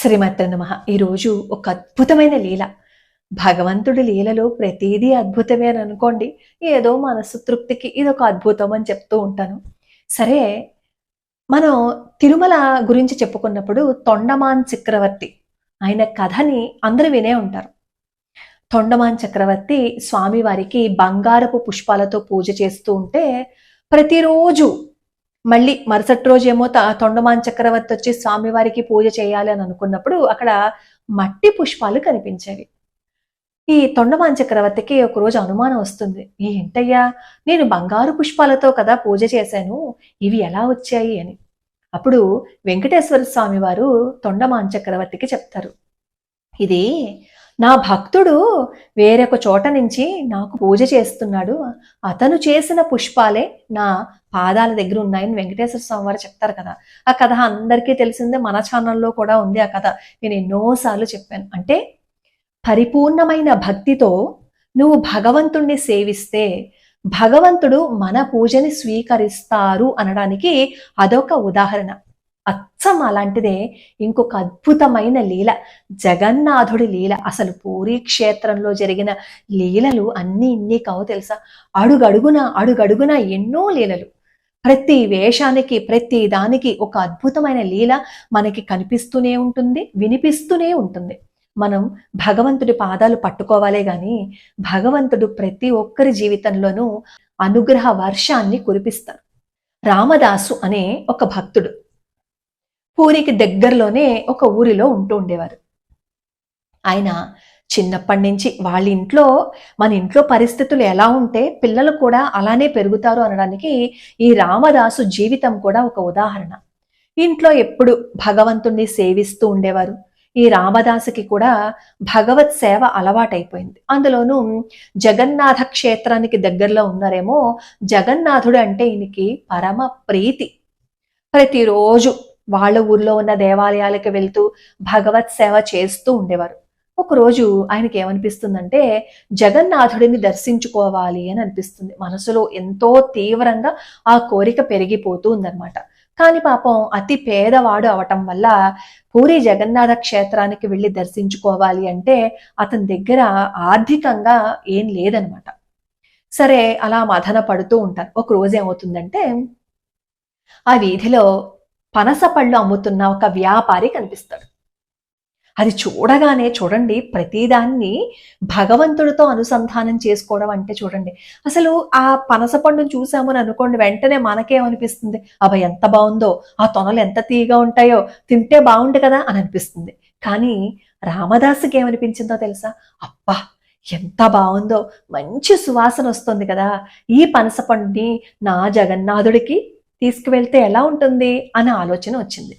శ్రీమాత్రే నమః. ఈరోజు ఒక అద్భుతమైన లీల. భగవంతుడి లీలలో ప్రతిదీ అద్భుతమే అని అనుకోండి. ఏదో మనసు తృప్తికి ఇదొక అద్భుతం అని చెప్తూ ఉంటాను. సరే, మనం తిరుమల గురించి చెప్పుకున్నప్పుడు తొండమాన్ చక్రవర్తి ఆయన కథని అందరూ వినే ఉంటారు. తొండమాన్ చక్రవర్తి స్వామివారికి బంగారపు పుష్పాలతో పూజ చేస్తూ ఉంటే ప్రతిరోజు మళ్ళీ మరుసటి రోజు ఏమో తొండమాన్ చక్రవర్తి వచ్చి స్వామివారికి పూజ చేయాలి అని అనుకున్నప్పుడు అక్కడ మట్టి పుష్పాలు కనిపించేవి. ఈ తొండమాన్ చక్రవర్తికి ఒకరోజు అనుమానం వస్తుంది. ఏంటయ్యా, నేను బంగారు పుష్పాలతో కదా పూజ చేశాను, ఇవి ఎలా వచ్చాయి అని. అప్పుడు వెంకటేశ్వర స్వామి వారు తొండమాన్ చక్రవర్తికి చెప్తారు, ఇది నా భక్తుడు వేరొక చోట నుంచి నాకు పూజ చేస్తున్నాడు, అతను చేసిన పుష్పాలే నా పాదాల దగ్గర ఉన్నాయని వెంకటేశ్వర స్వామి వారు చెప్తారు కదా. ఆ కథ అందరికీ తెలిసిందే, మన ఛానల్లో కూడా ఉంది ఆ కథ. నేను ఎన్నోసార్లు చెప్పాను. అంటే పరిపూర్ణమైన భక్తితో నువ్వు భగవంతుణ్ణి సేవిస్తే భగవంతుడు మన పూజని స్వీకరిస్తారు అనడానికి అదొక ఉదాహరణ. అచ్చం అలాంటిదే ఇంకొక అద్భుతమైన లీల, జగన్నాథుడి లీల. అసలు పూరీ క్షేత్రంలో జరిగిన లీలలు అన్నీ ఇన్ని కావు తెలుసా. అడుగడుగున ఎన్నో లీలలు. ప్రతి వేషానికి ప్రతి దానికి ఒక అద్భుతమైన లీల మనకి కనిపిస్తూనే ఉంటుంది, వినిపిస్తూనే ఉంటుంది. మనం భగవంతుడి పాదాలు పట్టుకోవాలే గాని భగవంతుడు ప్రతి ఒక్కరి జీవితంలోనూ అనుగ్రహ వర్షాన్ని కురిపిస్తారు. రామదాసు అనే ఒక భక్తుడు పూరికి దగ్గరలోనే ఒక ఊరిలో ఉంటూ ఉండేవారు. ఆయన చిన్నప్పటి నుంచి వాళ్ళ ఇంట్లో, మన ఇంట్లో పరిస్థితులు ఎలా ఉంటే పిల్లలు కూడా అలానే పెరుగుతారు అనడానికి ఈ రామదాసు జీవితం కూడా ఒక ఉదాహరణ. ఇంట్లో ఎప్పుడు భగవంతుణ్ణి సేవిస్తూ ఉండేవారు. ఈ రామదాసుకి కూడా భగవత్ సేవ అలవాటైపోయింది. అందులోనూ జగన్నాథ క్షేత్రానికి దగ్గరలో ఉన్నారేమో, జగన్నాథుడు అంటే ఈయనకి పరమ ప్రీతి. ప్రతిరోజు వాళ్ళ ఊర్లో ఉన్న దేవాలయాలకు వెళ్తూ భగవత్ సేవ చేస్తూ ఉండేవారు. ఒకరోజు ఆయనకి ఏమనిపిస్తుందంటే జగన్నాథుడిని దర్శించుకోవాలి అని అనిపిస్తుంది. మనసులో ఎంతో తీవ్రంగా ఆ కోరిక పెరిగిపోతూ ఉందన్నమాట. కానీ పాపం అతి పేదవాడు అవటం వల్ల పూరి జగన్నాథ క్షేత్రానికి వెళ్ళి దర్శించుకోవాలి అంటే అతని దగ్గర ఆర్థికంగా ఏం లేదనమాట. సరే, అలా మదన పడుతూ ఉంటారు. ఒక రోజు ఏమవుతుందంటే ఆ వీధిలో పనస పళ్ళు అమ్ముతున్న ఒక వ్యాపారి కనిపిస్తాడు. అది చూడగానే చూడండి, ప్రతిదాన్ని భగవంతుడితో అనుసంధానం చేసుకోవడం అంటే చూడండి, అసలు ఆ పనస పండును చూసామని అనుకోండి, వెంటనే మనకేమనిపిస్తుంది, అబ్బా ఎంత బాగుందో, ఆ తొనలు ఎంత తీయగా ఉంటాయో, తింటే బాగుండు కదా అని అనిపిస్తుంది. కానీ రామదాసుకి ఏమనిపించిందో తెలుసా, అబ్బా ఎంత బాగుందో, మంచి సువాసన వస్తుంది కదా, ఈ పనస పండుని నా జగన్నాథుడికి తీసుకువెళ్తే ఎలా ఉంటుంది అనే ఆలోచన వచ్చింది.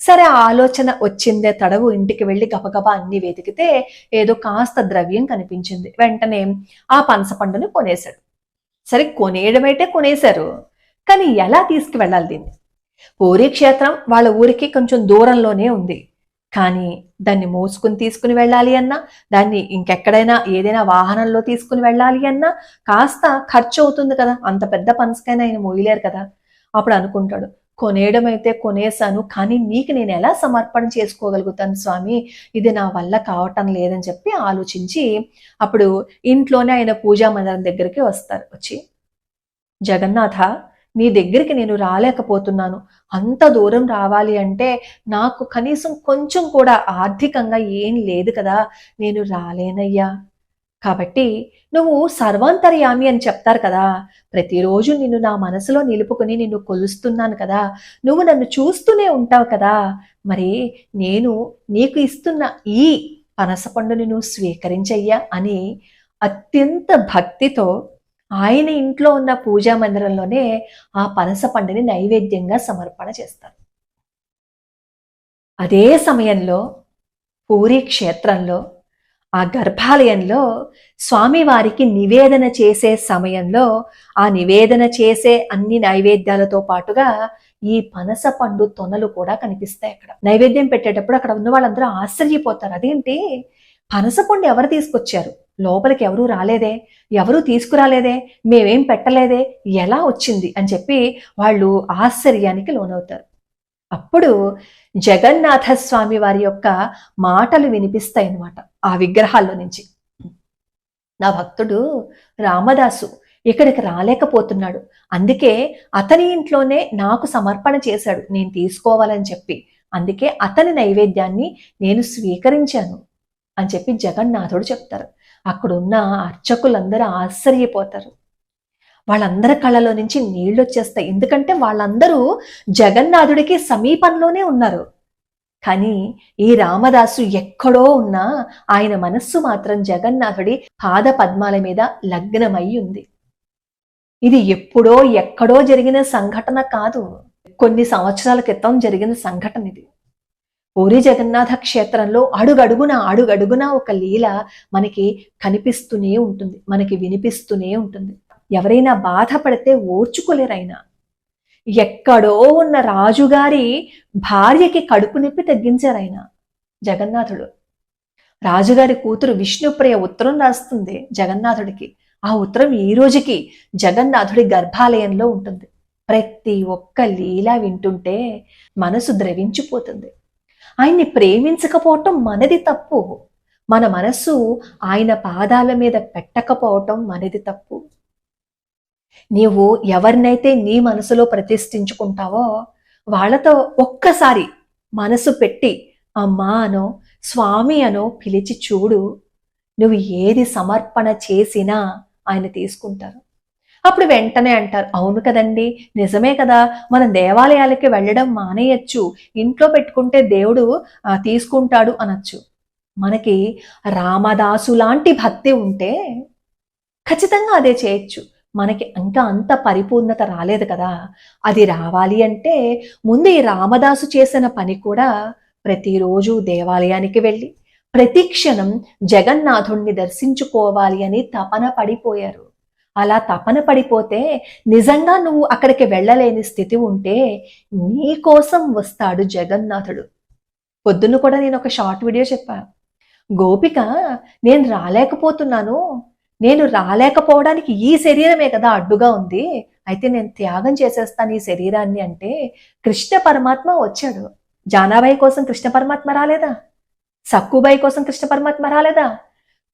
సరే, ఆ ఆలోచన వచ్చిందే తడవు ఇంటికి వెళ్ళి గబగబా అన్ని వెతికితే ఏదో కాస్త ద్రవ్యం కనిపించింది. వెంటనే ఆ పనస పండుని కొనేశాడు. సరే, కొనేయడమైతే కొనేశారు, కానీ ఎలా తీసుకువెళ్ళాలి దీన్ని? పూరీ క్షేత్రం వాళ్ళ ఊరికి కొంచెం దూరంలోనే ఉంది. కానీ దాన్ని మోసుకుని తీసుకుని వెళ్ళాలి అన్నా, దాన్ని ఇంకెక్కడైనా ఏదైనా వాహనంలో తీసుకుని వెళ్ళాలి అన్నా కాస్త ఖర్చు అవుతుంది కదా. అంత పెద్ద పనసకైనా ఆయన మోయలేరు కదా. అప్పుడు అనుకుంటాడు, కొనేయడం అయితే కొనేశాను, కానీ నీకు నేను ఎలా సమర్పణ చేసుకోగలుగుతాను స్వామి, ఇది నా వల్ల కావటం లేదని చెప్పి ఆలోచించి అప్పుడు ఇంట్లోనే ఆయన పూజా మందిరం దగ్గరికి వస్తారు. వచ్చి, జగన్నాథ, నీ దగ్గరికి నేను రాలేకపోతున్నాను, అంత దూరం రావాలి అంటే నాకు కనీసం కొంచెం కూడా ఆర్థికంగా ఏం లేదు కదా, నేను రాలేనయ్యా. కాబట్టి నువ్వు సర్వాంతర్యామి అని చెప్తారు కదా, ప్రతిరోజు నిన్ను నా మనసులో నిలుపుకొని నిన్ను కొలుస్తున్నాను కదా, నువ్వు నన్ను చూస్తూనే ఉంటావు కదా, మరి నేను నీకు ఇస్తున్న ఈ పనస పండుని నువ్వు స్వీకరించయ్యా అని అత్యంత భక్తితో ఆయన ఇంట్లో ఉన్న పూజా మందిరంలోనే ఆ పనస పండుని నైవేద్యంగా సమర్పణ చేస్తారు. అదే సమయంలో పూరీ క్షేత్రంలో ఆ గర్భాలయంలో స్వామివారికి నివేదన చేసే సమయంలో ఆ నివేదన చేసే అన్ని నైవేద్యాలతో పాటుగా ఈ పనస పండు తొనలు కూడా కనిపిస్తాయి. అక్కడ నైవేద్యం పెట్టేటప్పుడు అక్కడ ఉన్న వాళ్ళందరూ ఆశ్చర్యపోతారు, అదేంటి పనస పండు ఎవరు తీసుకొచ్చారు, లోపలికి ఎవరూ రాలేదే, ఎవరూ తీసుకురాలేదే, మేమేం పెట్టలేదే, ఎలా వచ్చింది అని చెప్పి వాళ్ళు ఆశ్చర్యానికి లోనవుతారు. అప్పుడు జగన్నాథ స్వామి వారి యొక్క మాటలు వినిపిస్తాయి అన్నమాట ఆ విగ్రహాల్లో నుంచి. నా భక్తుడు రామదాసు ఇక్కడికి రాలేకపోతున్నాడు, అందుకే అతని ఇంట్లోనే నాకు సమర్పణ చేశాడు నేను తీసుకోవాలని చెప్పి, అందుకే అతని నైవేద్యాన్ని నేను స్వీకరించాను అని చెప్పి జగన్నాథుడు చెప్తారు. అక్కడున్న అర్చకులందరూ ఆశ్చర్యపోతారు. వాళ్ళందరి కళ్ళలో నుంచి నీళ్ళు వచ్చేస్తాయి. ఎందుకంటే వాళ్ళందరూ జగన్నాథుడికి సమీపంలోనే ఉన్నారు. కానీ ఈ రామదాసు ఎక్కడో ఉన్నా ఆయన మనస్సు మాత్రం జగన్నాథుడి పాద పద్మాల మీద లగ్నమై ఉంది. ఇది ఎప్పుడో ఎక్కడో జరిగిన సంఘటన కాదు, కొన్ని సంవత్సరాల క్రితం జరిగిన సంఘటన ఇది. పూరి జగన్నాథ క్షేత్రంలో అడుగడుగునా ఒక లీల మనకి కనిపిస్తూనే ఉంటుంది, మనకి వినిపిస్తూనే ఉంటుంది. ఎవరైనా బాధపడితే ఓర్చుకోలేరైనా. ఎక్కడో ఉన్న రాజుగారి భార్యకి కడుపు నొప్పి తగ్గించారాయన జగన్నాథుడు. రాజుగారి కూతురు విష్ణుప్రియ ఉత్తరం రాస్తుంది జగన్నాథుడికి. ఆ ఉత్తరం ఈ రోజుకి జగన్నాథుడి గర్భాలయంలో ఉంటుంది. ప్రతి ఒక్క లీల వింటుంటే మనసు ద్రవించిపోతుంది. ఆయన్ని ప్రేమించకపోవటం మనది తప్పు, మన మనస్సు ఆయన పాదాల మీద పెట్టకపోవటం మనది తప్పు. నీవు ఎవరినైతే నీ మనసులో ప్రతిష్ఠించుకుంటావో వాళ్ళతో ఒక్కసారి మనసు పెట్టి అమ్మా అనో స్వామి అనో పిలిచి చూడు, నువ్వు ఏది సమర్పణ చేసినా ఆయన తీసుకుంటారు. అప్పుడు వెంటనే అంటారు, అవును కదండి, నిజమే కదా, మనం దేవాలయాలకి వెళ్ళడం మానేయచ్చు, ఇంట్లో పెట్టుకుంటే దేవుడు తీసుకుంటాడు అనొచ్చు. మనకి రామదాసు లాంటి భక్తి ఉంటే ఖచ్చితంగా అదే చేయొచ్చు. మనకి ఇంకా అంత పరిపూర్ణత రాలేదు కదా, అది రావాలి అంటే ముందు ఈ రామదాసు చేసిన పని కూడా ప్రతిరోజు దేవాలయానికి వెళ్ళి ప్రతి క్షణం జగన్నాథుణ్ణి దర్శించుకోవాలి అని తపన పడిపోయారు. అలా తపన పడిపోతే నిజంగా నువ్వు అక్కడికి వెళ్ళలేని స్థితి ఉంటే నీ కోసం వస్తాడు జగన్నాథుడు. పొద్దున్న కూడా నేను ఒక షార్ట్ వీడియో చెప్పా. గోపిక నేను రాలేకపోతున్నాను, నేను రాలేకపోవడానికి ఈ శరీరమే కదా అడ్డుగా ఉంది, అయితే నేను త్యాగం చేసేస్తాను ఈ శరీరాన్ని అంటే కృష్ణ పరమాత్మ వచ్చాడు. జానాబాయి కోసం కృష్ణ పరమాత్మ రాలేదా? సక్కుబాయి కోసం కృష్ణ పరమాత్మ రాలేదా?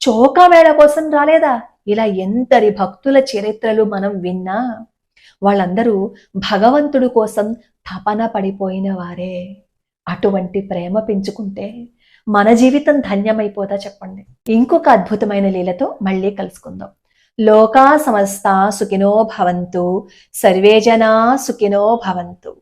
చోకావేళ కోసం రాలేదా? ఇలా ఎందరి భక్తుల చరిత్రలు మనం విన్నా వాళ్ళందరూ భగవంతుడి కోసం తపన పడిపోయిన వారే. అటువంటి ప్రేమ పెంచుకుంటే మన జీవితం ధన్యమైపోతా చెప్పండి. ఇంకొక అద్భుతమైన లీలతో మళ్ళీ కలుసుకుందాం. లోకా సమస్త సుఖినో భవంతు, సర్వే జనా సుఖినో భవంతు.